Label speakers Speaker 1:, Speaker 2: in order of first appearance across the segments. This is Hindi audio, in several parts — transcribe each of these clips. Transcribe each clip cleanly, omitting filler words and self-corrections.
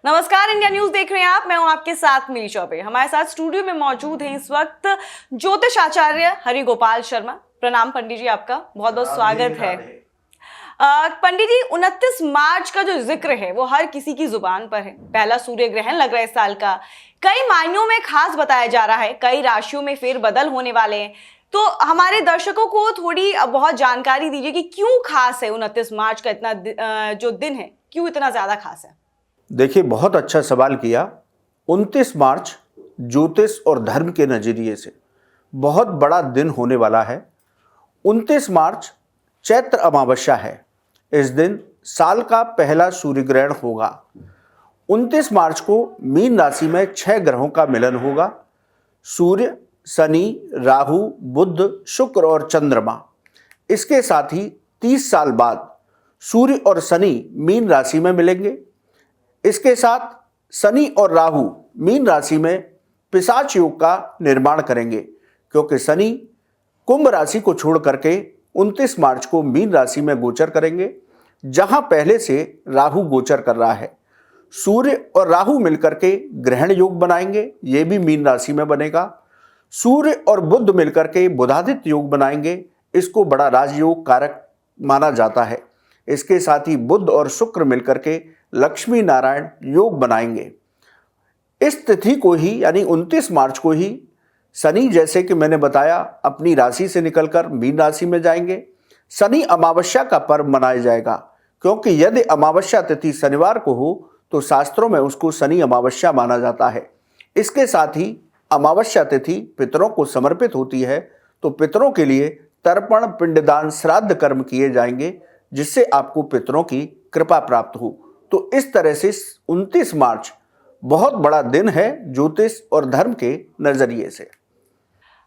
Speaker 1: नमस्कार, इंडिया न्यूज देख रहे हैं आप। मैं हूं आपके साथ मिली चौबे। हमारे साथ स्टूडियो में मौजूद हैं इस वक्त ज्योतिष आचार्य हरि गोपाल शर्मा। प्रणाम पंडित जी, आपका बहुत बहुत स्वागत है। पंडित जी, 29 मार्च का जो जिक्र है वो हर किसी की जुबान पर है। पहला सूर्य ग्रहण लग रहा है इस साल का, कई मायनों में खास बताया जा रहा है, कई राशियों में फेरबदल होने वाले हैं। तो हमारे दर्शकों को थोड़ी बहुत जानकारी दीजिए कि क्यों खास है 29 मार्च का इतना जो दिन है, क्यों इतना ज्यादा खास है।
Speaker 2: देखिए, बहुत अच्छा सवाल किया। 29 मार्च ज्योतिष और धर्म के नजरिए से बहुत बड़ा दिन होने वाला है। 29 मार्च चैत्र अमावस्या है। इस दिन साल का पहला सूर्य ग्रहण होगा। 29 मार्च को मीन राशि में 6 ग्रहों का मिलन होगा। सूर्य, शनि, राहु, बुध, शुक्र और चंद्रमा। इसके साथ ही 30 साल बाद सूर्य और शनि मीन राशि में मिलेंगे। इसके साथ शनि और राहु मीन राशि में पिशाच योग का निर्माण करेंगे, क्योंकि शनि कुंभ राशि को छोड़ करके 29 मार्च को मीन राशि में गोचर करेंगे, जहां पहले से राहु गोचर कर रहा है। सूर्य और राहु मिलकर के ग्रहण योग बनाएंगे, ये भी मीन राशि में बनेगा। सूर्य और बुध मिलकर के बुधादित्य योग बनाएंगे, इसको बड़ा राजयोग कारक माना जाता है। इसके साथ ही बुध और शुक्र मिलकर के लक्ष्मी नारायण योग बनाएंगे। इस तिथि को ही यानी 29 मार्च को ही शनि, जैसे कि मैंने बताया, अपनी राशि से निकलकर मीन राशि में जाएंगे। शनि अमावस्या का पर्व मनाया जाएगा, क्योंकि यदि अमावस्या तिथि शनिवार को हो तो शास्त्रों में उसको शनि अमावस्या माना जाता है। इसके साथ ही अमावस्या तिथि पितरों को समर्पित होती है, तो पितरों के लिए तर्पण, पिंडदान, श्राद्ध कर्म किए जाएंगे, जिससे आपको पितरों की कृपा प्राप्त हो। तो इस तरह से 29 मार्च बहुत बड़ा दिन है ज्योतिष और धर्म के नजरिए से।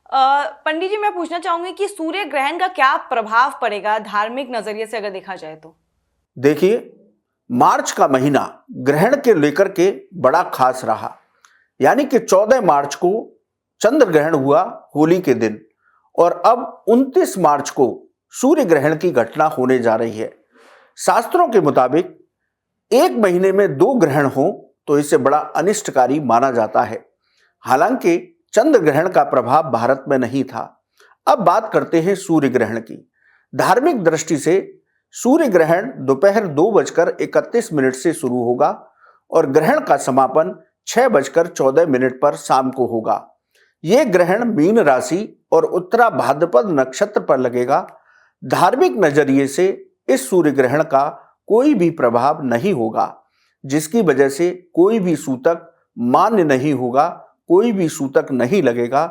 Speaker 1: पंडित जी, मैं पूछना चाहूंगी कि सूर्य ग्रहण का क्या प्रभाव पड़ेगा धार्मिक नजरिए से अगर देखा जाए तो।
Speaker 2: देखिए, मार्च का महीना ग्रहण के लेकर के बड़ा खास रहा। यानी कि 14 मार्च को चंद्र ग्रहण हुआ होली के दिन, और अब 29 मार्च को सूर्य ग्रहण की घटना होने जा रही है। शास्त्रों के मुताबिक एक महीने में 2 ग्रहण हो तो इसे बड़ा अनिष्टकारी माना जाता है। हालांकि चंद्र ग्रहण का प्रभाव भारत में नहीं था। अब बात करते हैं सूर्य ग्रहण की। धार्मिक दृष्टि से सूर्य ग्रहण दोपहर 2:31 से शुरू होगा और ग्रहण का समापन 6:14 पर शाम को होगा। यह ग्रहण मीन राशि और उत्तरा भाद्रपद नक्षत्र पर लगेगा। धार्मिक नजरिए से इस सूर्य ग्रहण का कोई भी प्रभाव नहीं होगा, जिसकी वजह से कोई भी सूतक मान्य नहीं होगा, कोई भी सूतक नहीं लगेगा।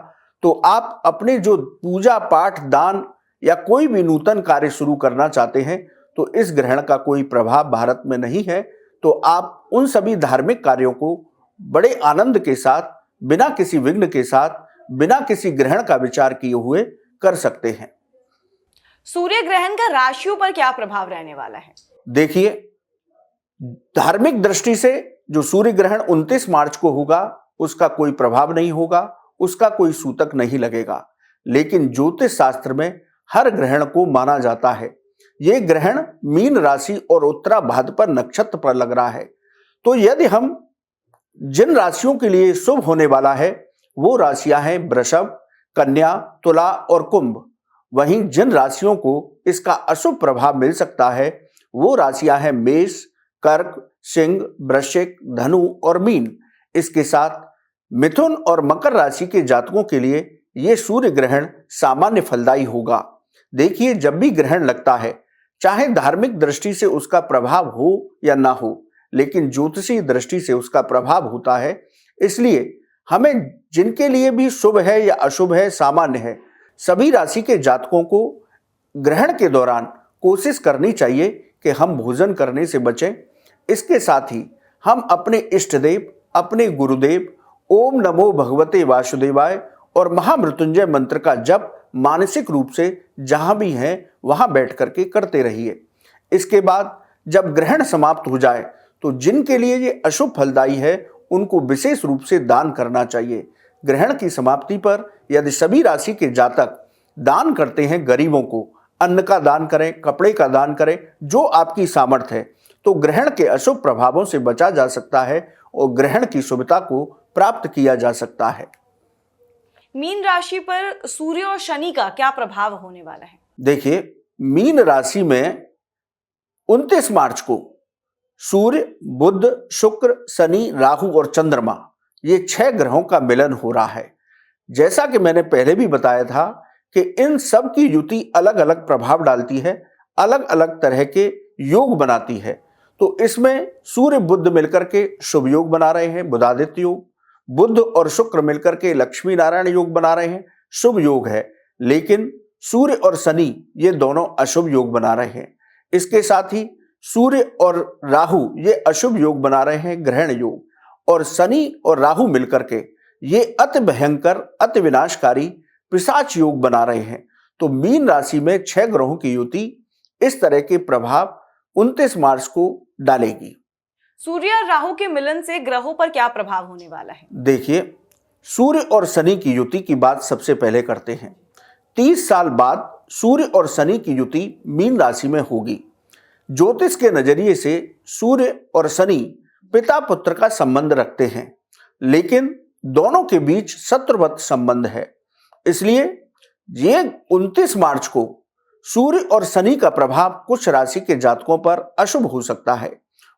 Speaker 2: तो आप अपने जो पूजा पाठ, दान या कोई भी नूतन कार्य शुरू करना चाहते हैं, तो इस ग्रहण का कोई प्रभाव भारत में नहीं है। तो आप उन सभी धार्मिक कार्यों को बड़े आनंद के साथ, बिना किसी विघ्न के साथ, बिना किसी ग्रहण का विचार किए हुए कर सकते हैं।
Speaker 1: सूर्य ग्रहण का राशियों पर क्या प्रभाव रहने वाला है?
Speaker 2: देखिए, धार्मिक दृष्टि से जो सूर्य ग्रहण 29 मार्च को होगा उसका कोई प्रभाव नहीं होगा, उसका कोई सूतक नहीं लगेगा। लेकिन ज्योतिष शास्त्र में हर ग्रहण को माना जाता है। यह ग्रहण मीन राशि और उत्तरा भाद्रपद नक्षत्र पर लग रहा है। तो यदि हम जिन राशियों के लिए शुभ होने वाला है वो राशियां हैं वृषभ, कन्या, तुला और कुंभ। वहीं जिन राशियों को इसका अशुभ प्रभाव मिल सकता है वो राशियां हैं मेष, कर्क, सिंह, वृश्चिक, धनु और मीन। इसके साथ मिथुन और मकर राशि के जातकों के लिए यह सूर्य ग्रहण सामान्य फलदायी होगा। देखिए, जब भी ग्रहण लगता है, चाहे धार्मिक दृष्टि से उसका प्रभाव हो या ना हो, लेकिन ज्योतिषीय दृष्टि से उसका प्रभाव होता है। इसलिए हमें जिनके लिए भी शुभ है या अशुभ है, सामान्य है, सभी राशि के जातकों को ग्रहण के दौरान कोशिश करनी चाहिए कि हम भोजन करने से बचें। इसके साथ ही हम अपने इष्ट देव, अपने गुरुदेव ओम नमो भगवते वासुदेवाय और महामृत्युंजय मंत्र का जप मानसिक रूप से जहां भी हैं वहां बैठ करके करते रहिए। इसके बाद जब ग्रहण समाप्त हो जाए तो जिनके लिए ये अशुभ फलदायी है उनको विशेष रूप से दान करना चाहिए। ग्रहण की समाप्ति पर यदि सभी राशि के जातक दान करते हैं, गरीबों को अन्न का दान करें, कपड़े का दान करें, जो आपकी सामर्थ्य है, तो ग्रहण के अशुभ प्रभावों से बचा जा सकता है और ग्रहण की शुभता को प्राप्त किया जा सकता है।
Speaker 1: मीन राशि पर सूर्य और शनि का क्या प्रभाव होने वाला है?
Speaker 2: देखिए, मीन राशि में 29 मार्च को सूर्य, बुध, शुक्र, शनि, राहु और चंद्रमा, ये 6 ग्रहों का मिलन हो रहा है। जैसा कि मैंने पहले भी बताया था कि इन सब की युति अलग अलग प्रभाव डालती है, अलग अलग तरह के योग बनाती है। तो इसमें सूर्य बुध मिलकर के शुभ योग बना रहे हैं, बुधादित्य योग। बुध और शुक्र मिलकर के लक्ष्मी नारायण योग बना रहे हैं, शुभ योग है। लेकिन सूर्य और शनि ये दोनों अशुभ योग बना रहे हैं। इसके साथ ही सूर्य और राहु ये अशुभ योग बना रहे हैं, ग्रहण योग। और शनि और राहु मिलकर के ये अति भयंकर, अति विनाशकारी पिशाच योग बना रहे हैं। तो मीन राशि में 6 ग्रहों की युति इस तरह के प्रभाव 29 मार्च को डालेगी।
Speaker 1: सूर्य और राहु के मिलन से ग्रहों पर क्या प्रभाव होने वाला है?
Speaker 2: देखिए, सूर्य और शनि की युति की बात सबसे पहले करते हैं। 30 साल बाद सूर्य और शनि की युति मीन राशि में होगी। ज्योतिष के नजरिए से सूर्य और शनि पिता पुत्र का संबंध रखते हैं, लेकिन दोनों के बीच शत्रुवत संबंध है। इसलिए ये 29 मार्च को सूर्य और शनि का प्रभाव कुछ राशि के जातकों पर अशुभ हो सकता है।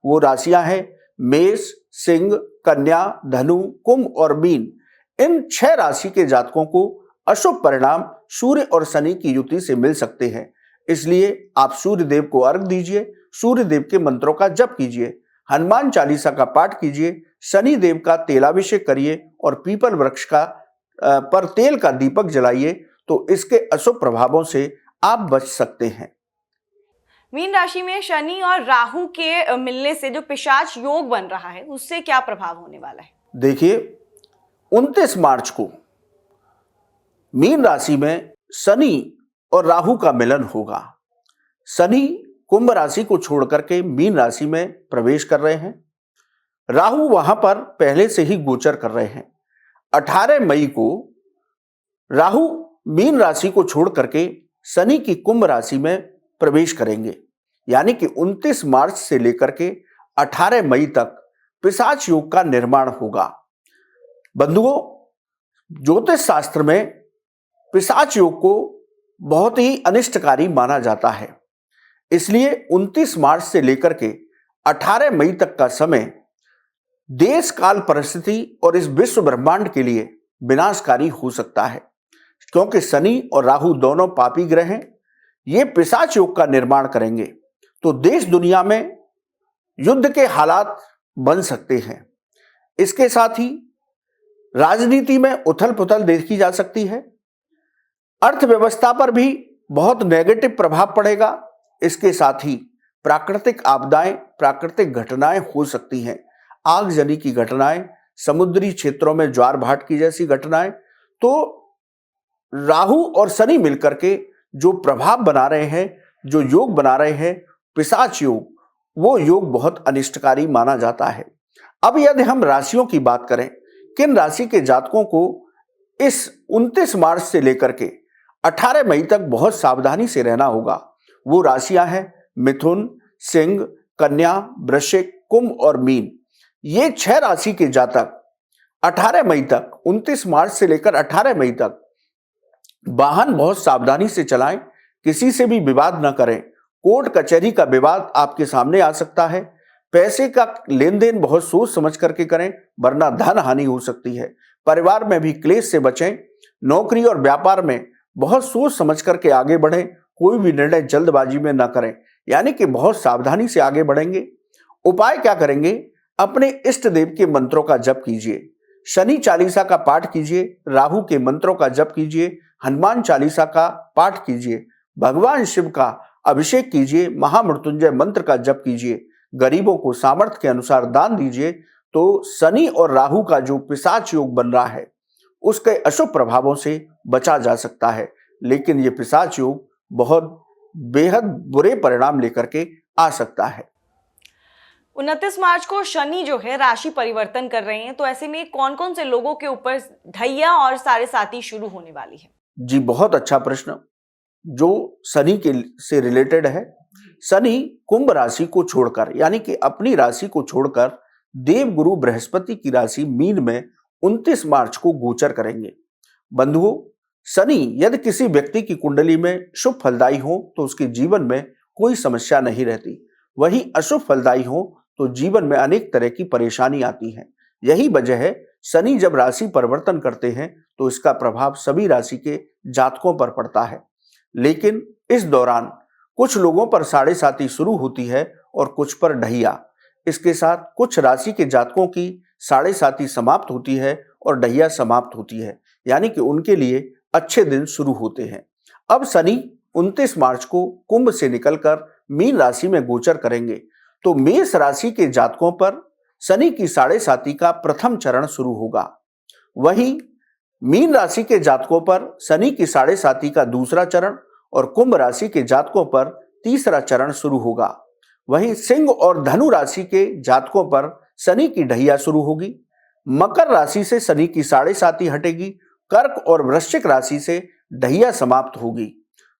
Speaker 2: वो राशियां हैं मेष, सिंह, कन्या, धनु, कुंभ और मीन। इन 6 राशि के जातकों को अशुभ परिणाम सूर्य और शनि की युति से मिल सकते हैं। इसलिए आप सूर्य देव को अर्घ दीजिए, सूर्य देव के मंत्रों का जप कीजिए, हनुमान चालीसा का पाठ कीजिए, शनि देव का तेलाभिषेक करिए और पीपल वृक्ष का पर तेल का दीपक जलाइए। तो इसके अशुभ प्रभावों से आप बच सकते हैं।
Speaker 1: मीन राशि में शनि और राहु के मिलने से जो पिशाच योग बन रहा है उससे क्या प्रभाव होने वाला है?
Speaker 2: देखिए, 29 मार्च को मीन राशि में शनि और राहु का मिलन होगा। शनि कुंभ राशि को छोड़कर के मीन राशि में प्रवेश कर रहे हैं। राहु वहां पर पहले से ही गोचर कर रहे हैं। 18 मई को राहु मीन राशि को छोड़ करके शनि की कुंभ राशि में प्रवेश करेंगे। यानी कि 29 मार्च से लेकर के 18 मई तक पिशाच योग का निर्माण होगा। बंधुओं, ज्योतिष शास्त्र में पिशाच योग को बहुत ही अनिष्टकारी माना जाता है। इसलिए 29 मार्च से लेकर के 18 मई तक का समय देश काल परिस्थिति और इस विश्व ब्रह्मांड के लिए विनाशकारी हो सकता है, क्योंकि शनि और राहु दोनों पापी ग्रह हैं। ये पिशाच योग का निर्माण करेंगे तो देश दुनिया में युद्ध के हालात बन सकते हैं। इसके साथ ही राजनीति में उथल पुथल देखी जा सकती है। अर्थव्यवस्था पर भी बहुत नेगेटिव प्रभाव पड़ेगा। इसके साथ ही प्राकृतिक आपदाएं, प्राकृतिक घटनाएं हो सकती हैं। आगजनी की घटनाएं, समुद्री क्षेत्रों में ज्वार भाट की जैसी घटनाएं। तो राहु और शनि मिलकर के जो प्रभाव बना रहे हैं, जो योग बना रहे हैं पिशाच योग, वो योग बहुत अनिष्टकारी माना जाता है। अब यदि हम राशियों की बात करें, किन राशि के जातकों को इस 29 मार्च से लेकर के 18 मई तक बहुत सावधानी से रहना होगा, वो राशियां हैं मिथुन, सिंह, कन्या, वृश्चिक, कुंभ और मीन। ये 6 राशि के जातक 18 मई तक, 29 मार्च से लेकर 18 मई तक वाहन बहुत सावधानी से चलाएं, किसी से भी विवाद न करें। कोर्ट कचहरी का विवाद आपके सामने आ सकता है। पैसे का लेन देन बहुत सोच समझ करके करें, वरना धन हानि हो सकती है। परिवार में भी क्लेश से बचें। नौकरी और व्यापार में बहुत सोच समझ करके आगे बढ़ें। कोई भी निर्णय जल्दबाजी में न करें, यानी कि बहुत सावधानी से आगे बढ़ेंगे। उपाय क्या करेंगे? अपने इष्ट देव के मंत्रों का जप कीजिए, शनि चालीसा का पाठ कीजिए, राहु के मंत्रों का जप कीजिए, हनुमान चालीसा का पाठ कीजिए, भगवान शिव का अभिषेक कीजिए, महामृत्युंजय मंत्र का जप कीजिए, गरीबों को सामर्थ्य के अनुसार दान दीजिए। तो शनि और राहु का जो पिशाच योग बन रहा है उसके अशुभ प्रभावों से बचा जा सकता है। लेकिन ये पिशाच योग बहुत बेहद बुरे परिणाम लेकर के आ सकता है।
Speaker 1: 29 मार्च को शनि जो है राशि परिवर्तन कर रहे हैं, तो ऐसे में कौन कौन से लोगों के ऊपर ढैया और साढ़े साती शुरू होने वाली है?
Speaker 2: जी, बहुत अच्छा प्रश्न जो शनि के से रिलेटेड है। शनि कुंभ राशि को छोड़कर यानी कि अपनी राशि को छोड़कर देवगुरु बृहस्पति की राशि मीन में 29 मार्च को गोचर करेंगे। बंधुओं, शनि यदि किसी व्यक्ति की कुंडली में शुभ फलदायी हो तो उसके जीवन में कोई समस्या नहीं रहती, वहीं अशुभ फलदायी हो तो जीवन में अनेक तरह की परेशानी आती है। यही वजह है शनि जब राशि परिवर्तन करते हैं तो इसका प्रभाव सभी राशि के जातकों पर पड़ता है। लेकिन इस दौरान कुछ लोगों पर साढ़े साती शुरू होती है और कुछ पर ढैया। इसके साथ कुछ राशि के जातकों की साढ़े साती समाप्त होती है और ढैया समाप्त होती है, यानी कि उनके लिए अच्छे दिन शुरू होते हैं। अब शनि 29 मार्च को कुंभ से निकलकर मीन राशि में गोचर करेंगे तो मेष राशि के जातकों पर शनि की साढ़े साती का प्रथम चरण शुरू होगा। वहीं मीन राशि के जातकों पर शनि की साढ़े साती का दूसरा चरण और कुंभ राशि के जातकों पर तीसरा चरण शुरू होगा। वहीं सिंह और धनु राशि के जातकों पर शनि की ढैया शुरू होगी। मकर राशि से शनि की साढ़े साती हटेगी। कर्क और वृश्चिक राशि से ढैया समाप्त होगी।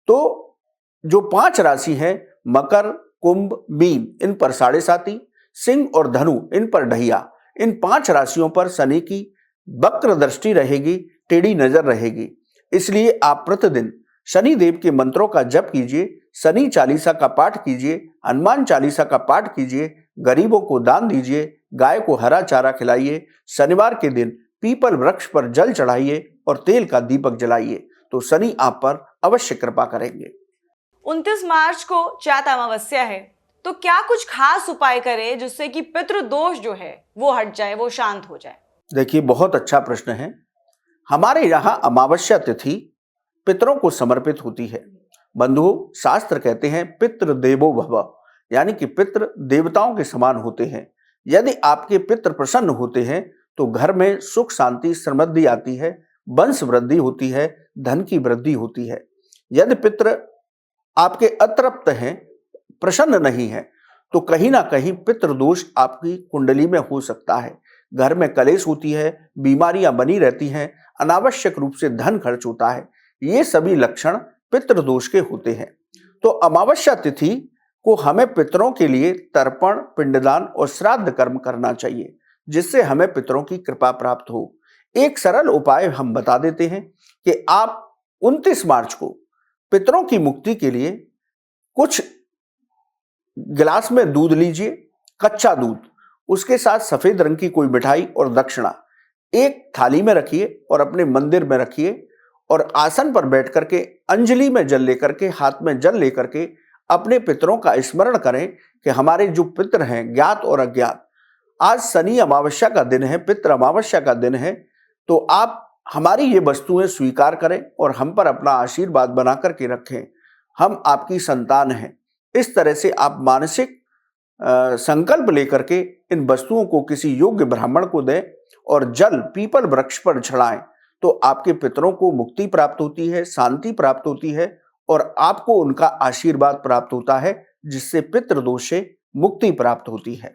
Speaker 2: तो जो 5 राशि हैं, मकर, कुंभ, मीन, इन पर साढ़े साती, सिंह और धनु इन पर ढैया, इन 5 राशियों पर शनि की वक्र दृष्टि रहेगी, टेढ़ी नजर रहेगी। इसलिए आप प्रतिदिन शनि देव के मंत्रों का जप कीजिए, शनि चालीसा का पाठ कीजिए, हनुमान चालीसा का पाठ कीजिए, गरीबों को दान दीजिए, गाय को हरा चारा खिलाइए, शनिवार के दिन पीपल वृक्ष पर जल चढ़ाइए और तेल का दीपक जलाइए, तो शनि आप पर अवश्य कृपा करेंगे।
Speaker 1: 29 मार्च को चैत अमावस्या है, तो क्या कुछ खास उपाय करें जिससे कि पितृदोष जो है वो हट जाए, वो शांत हो जाए?
Speaker 2: देखिए, बहुत अच्छा प्रश्न है। हमारे यहाँ अमावस्या तिथि पितरों को समर्पित होती है। बंधुओं, शास्त्र कहते हैं पितृ देवो भव, यानी कि पितृ देवताओं के समान होते हैं। यदि आपके पितृ प्रसन्न होते हैं तो घर में सुख शांति समृद्धि आती है, वंश वृद्धि होती है, धन की वृद्धि होती है। यदि पितृ आपके अतृप्त हैं, प्रसन्न नहीं है, तो कहीं ना कहीं पितृदोष आपकी कुंडली में हो सकता है। घर में कलेश होती है, बीमारियां बनी रहती हैं, अनावश्यक रूप से धन खर्च होता है। ये सभी लक्षण पितृदोष के होते हैं। तो अमावस्या तिथि को हमें पितरों के लिए तर्पण, पिंडदान और श्राद्ध कर्म करना चाहिए, जिससे हमें पितरों की कृपा प्राप्त हो। एक सरल उपाय हम बता देते हैं कि आप 29 मार्च को पितरों की मुक्ति के लिए कुछ गिलास में दूध लीजिए, कच्चा दूध, उसके साथ सफेद रंग की कोई मिठाई और दक्षिणा एक थाली में रखिए और अपने मंदिर में रखिए और आसन पर बैठ करके अंजलि में जल लेकर के, हाथ में जल लेकर के अपने पितरों का स्मरण करें कि हमारे जो पितर हैं, ज्ञात और अज्ञात, आज शनि अमावस्या का दिन है, पितृ अमावस्या का दिन है, तो आप हमारी ये वस्तुएं स्वीकार करें और हम पर अपना आशीर्वाद बना करके रखें। हम आपकी संतान हैं। इस तरह से आप मानसिक संकल्प लेकर के इन वस्तुओं को किसी योग्य ब्राह्मण को दें और जल पीपल वृक्ष पर चढ़ाएं, तो आपके पितरों को मुक्ति प्राप्त होती है, शांति प्राप्त होती है और आपको उनका आशीर्वाद प्राप्त होता है, जिससे पितृदोष से मुक्ति प्राप्त होती है।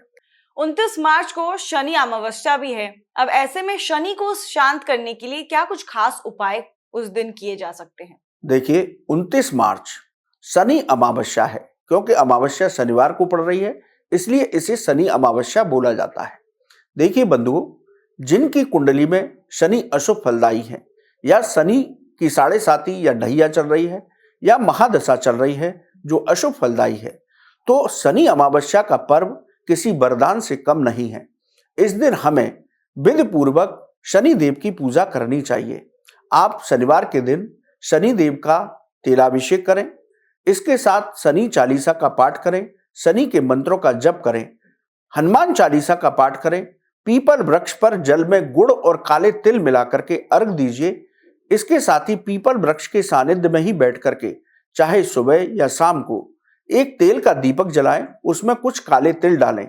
Speaker 1: 29 मार्च को शनि अमावस्या भी है। अब ऐसे में शनि को शांत करने के लिए क्या कुछ खास उपाय उस दिन किए जा सकते हैं? देखिए,
Speaker 2: 29 मार्च शनि अमावस्या है, क्योंकि अमावस्या शनिवार को पड़ रही है, इसलिए इसे शनि अमावस्या बोला जाता है। देखिए बंधुओं, जिनकी कुंडली में शनि अशुभ फलदायी है या शनि की साढ़े साती या ढैया चल रही है या महादशा चल रही है जो अशुभ फलदायी है, तो शनि अमावस्या का पर्व किसी वरदान से कम नहीं है। इस दिन हमें विधि पूर्वक शनि देव की पूजा करनी चाहिए। आप शनिवार के दिन शनि देव का तेलाभिषेक करें, इसके साथ शनि चालीसा का पाठ करें, शनि के मंत्रों का जप करें, हनुमान चालीसा का पाठ करें, पीपल वृक्ष पर जल में गुड़ और काले तिल मिलाकर के अर्घ दीजिए। इसके साथ ही पीपल वृक्ष के सानिध्य में ही बैठ करके चाहे सुबह या शाम को एक तेल का दीपक जलाएं, उसमें कुछ काले तिल डालें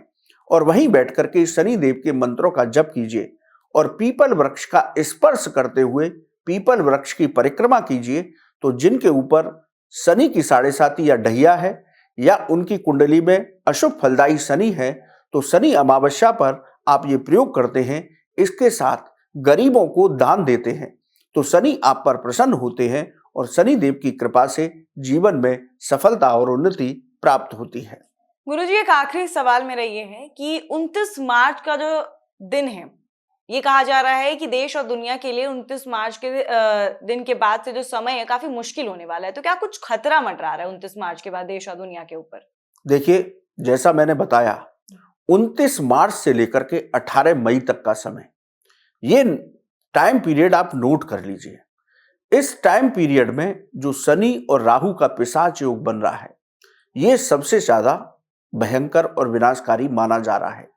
Speaker 2: और वहीं बैठ करके शनि देव के मंत्रों का जप कीजिए और पीपल वृक्ष का स्पर्श करते हुए पीपल वृक्ष की परिक्रमा कीजिए। तो जिनके ऊपर शनि की साढ़े साती या ढैया है या उनकी कुंडली में अशुभ फलदायी शनि है, तो शनि अमावस्या पर आप ये प्रयोग करते हैं, इसके साथ गरीबों को दान देते हैं, तो शनि आप पर प्रसन्न होते हैं और शनि देव की कृपा से जीवन में सफलता और उन्नति प्राप्त होती है।
Speaker 1: गुरुजी, एक आखिरी सवाल मेरा ये है कि 29 मार्च का जो दिन है, ये कहा जा रहा है कि देश और दुनिया के लिए 29 मार्च के दिन के बाद से जो समय है काफी मुश्किल होने वाला है, तो क्या कुछ खतरा मंडरा रहा है 29 मार्च के बाद देश और दुनिया के ऊपर?
Speaker 2: देखिए, जैसा मैंने बताया, 29 मार्च से लेकर के 18 मई तक का समय, ये टाइम पीरियड आप नोट कर लीजिए। इस टाइम पीरियड में जो शनि और राहु का पिशाच योग बन रहा है, ये सबसे ज्यादा भयंकर और विनाशकारी माना जा रहा है।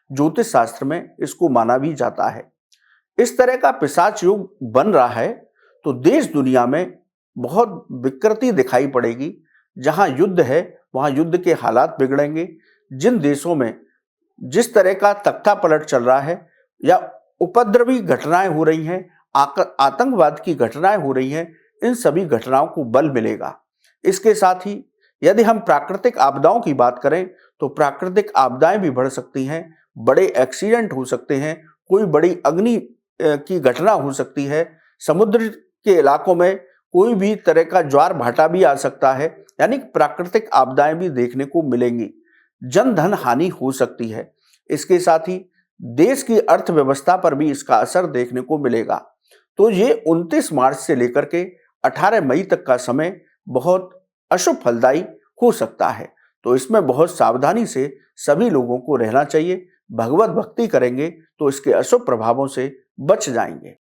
Speaker 2: ज्योतिष शास्त्र में इसको माना भी जाता है। इस तरह का पिशाच योग बन रहा है तो देश दुनिया में बहुत विकृति दिखाई पड़ेगी। जहां युद्ध है वहां युद्ध के हालात बिगड़ेंगे। जिन देशों में जिस तरह का तख्ता पलट चल रहा है या उपद्रवी घटनाएं हो रही हैं, आतंकवाद की घटनाएं हो रही हैं, इन सभी घटनाओं को बल मिलेगा। इसके साथ ही यदि हम प्राकृतिक आपदाओं की बात करें तो प्राकृतिक आपदाएं भी बढ़ सकती हैं, बड़े एक्सीडेंट हो सकते हैं, कोई बड़ी अग्नि की घटना हो सकती है, समुद्र के इलाकों में कोई भी तरह का ज्वार भाटा भी आ सकता है, यानी प्राकृतिक आपदाएं भी देखने को मिलेंगी। जन धन हानि हो सकती है। इसके साथ ही देश की अर्थव्यवस्था पर भी इसका असर देखने को मिलेगा। तो ये 29 मार्च से लेकर के 18 मई तक का समय बहुत अशुभ फलदायी हो सकता है। तो इसमें बहुत सावधानी से सभी लोगों को रहना चाहिए। भगवत भक्ति करेंगे तो इसके अशुभ प्रभावों से बच जाएंगे।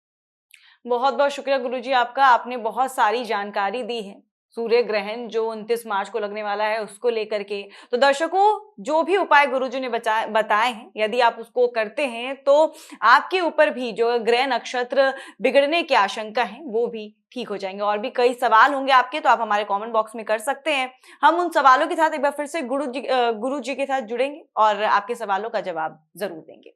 Speaker 1: बहुत बहुत शुक्रिया गुरुजी आपका, आपने बहुत सारी जानकारी दी है सूर्य ग्रहण जो 29 मार्च को लगने वाला है उसको लेकर के। तो दर्शकों, जो भी उपाय गुरुजी ने बताए हैं, यदि आप उसको करते हैं तो आपके ऊपर भी जो ग्रह नक्षत्र बिगड़ने की आशंका है वो भी ठीक हो जाएंगे। और भी कई सवाल होंगे आपके तो आप हमारे कमेंट बॉक्स में कर सकते हैं। हम उन सवालों के साथ एक बार फिर से गुरु जी के साथ जुड़ेंगे और आपके सवालों का जवाब जरूर देंगे।